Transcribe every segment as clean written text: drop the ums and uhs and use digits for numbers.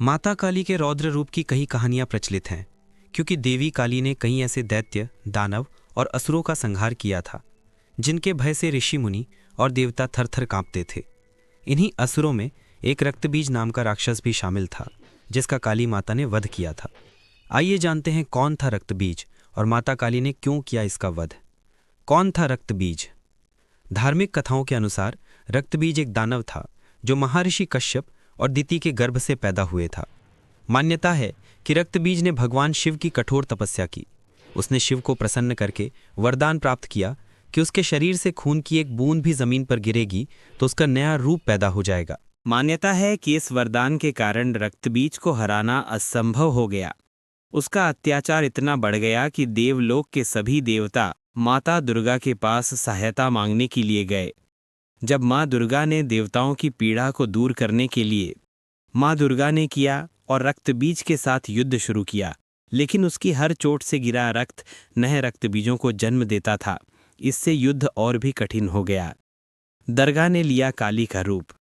माता काली के रौद्र रूप की कई कहानियां प्रचलित हैं, क्योंकि देवी काली ने कई ऐसे दैत्य, दानव और असुरों का संहार किया था जिनके भय से ऋषि मुनि और देवता थर थर कांपते थे। इन्हीं असुरों में एक रक्तबीज नाम का राक्षस भी शामिल था, जिसका काली माता ने वध किया था। आइए जानते हैं कौन था रक्तबीज और माता काली ने क्यों किया इसका वध। कौन था रक्तबीज? धार्मिक कथाओं के अनुसार रक्तबीज एक दानव था जो महर्षि कश्यप और दिति के गर्भ से पैदा हुए था। मान्यता है कि रक्तबीज ने भगवान शिव की कठोर तपस्या की। उसने शिव को प्रसन्न करके वरदान प्राप्त किया कि उसके शरीर से खून की एक बूंद भी जमीन पर गिरेगी तो उसका नया रूप पैदा हो जाएगा। मान्यता है कि इस वरदान के कारण रक्तबीज को हराना असंभव हो गया। उसका अत्याचार इतना बढ़ गया कि देवलोक के सभी देवता माता दुर्गा के पास सहायता मांगने के लिए गए। जब माँ दुर्गा ने देवताओं की पीड़ा को दूर करने के लिए माँ दुर्गा ने किया और रक्तबीज के साथ युद्ध शुरू किया, लेकिन उसकी हर चोट से गिरा रक्त नए रक्तबीजों को जन्म देता था। इससे युद्ध और भी कठिन हो गया। दुर्गा ने लिया काली का रूप।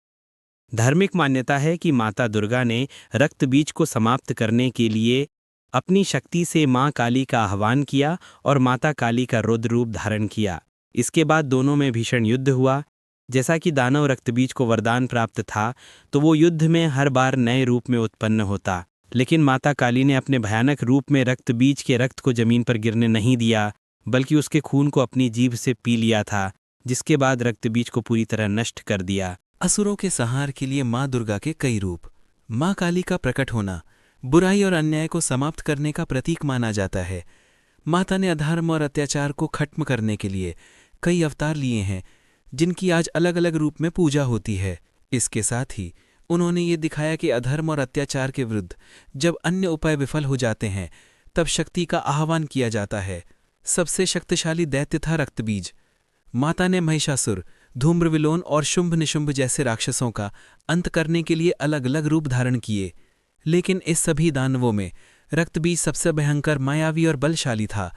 धार्मिक मान्यता है कि माता दुर्गा ने रक्तबीज को समाप्त करने के लिए अपनी शक्ति से माँ काली का आह्वान किया और माता काली का रुद्र रूप धारण किया। इसके बाद दोनों में भीषण युद्ध हुआ। जैसा कि दानव रक्तबीज को वरदान प्राप्त था, तो वो युद्ध में हर बार नए रूप में उत्पन्न होता, लेकिन माता काली ने अपने भयानक रूप में रक्तबीज के रक्त को जमीन पर गिरने नहीं दिया, बल्कि उसके खून को अपनी जीभ से पी लिया था, जिसके बाद रक्तबीज को पूरी तरह नष्ट कर दिया। असुरों के संहार के लिए माँ दुर्गा के कई रूप। माँ काली का प्रकट होना बुराई और अन्याय को समाप्त करने का प्रतीक माना जाता है। माता ने अधर्म और अत्याचार को खत्म करने के लिए कई अवतार लिए हैं, जिनकी आज अलग अलग रूप में पूजा होती है। इसके साथ ही उन्होंने ये दिखाया कि अधर्म और अत्याचार के विरुद्ध जब अन्य उपाय विफल हो जाते हैं, तब शक्ति का आह्वान किया जाता है। सबसे शक्तिशाली दैत्य था रक्तबीज। माता ने महिषासुर, धूम्रविलोन और शुंभ निशुंभ जैसे राक्षसों का अंत करने के लिए अलग अलग रूप धारण किए, लेकिन इस सभी दानवों में रक्तबीज सबसे भयंकर, मायावी और बलशाली था,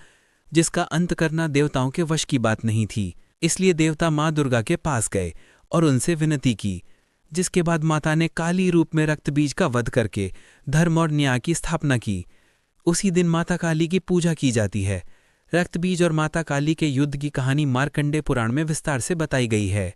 जिसका अंत करना देवताओं के वश की बात नहीं थी। इसलिए देवता माँ दुर्गा के पास गए और उनसे विनती की, जिसके बाद माता ने काली रूप में रक्तबीज का वध करके धर्म और न्याय की स्थापना की। उसी दिन माता काली की पूजा की जाती है। रक्तबीज और माता काली के युद्ध की कहानी मार्कंडेय पुराण में विस्तार से बताई गई है।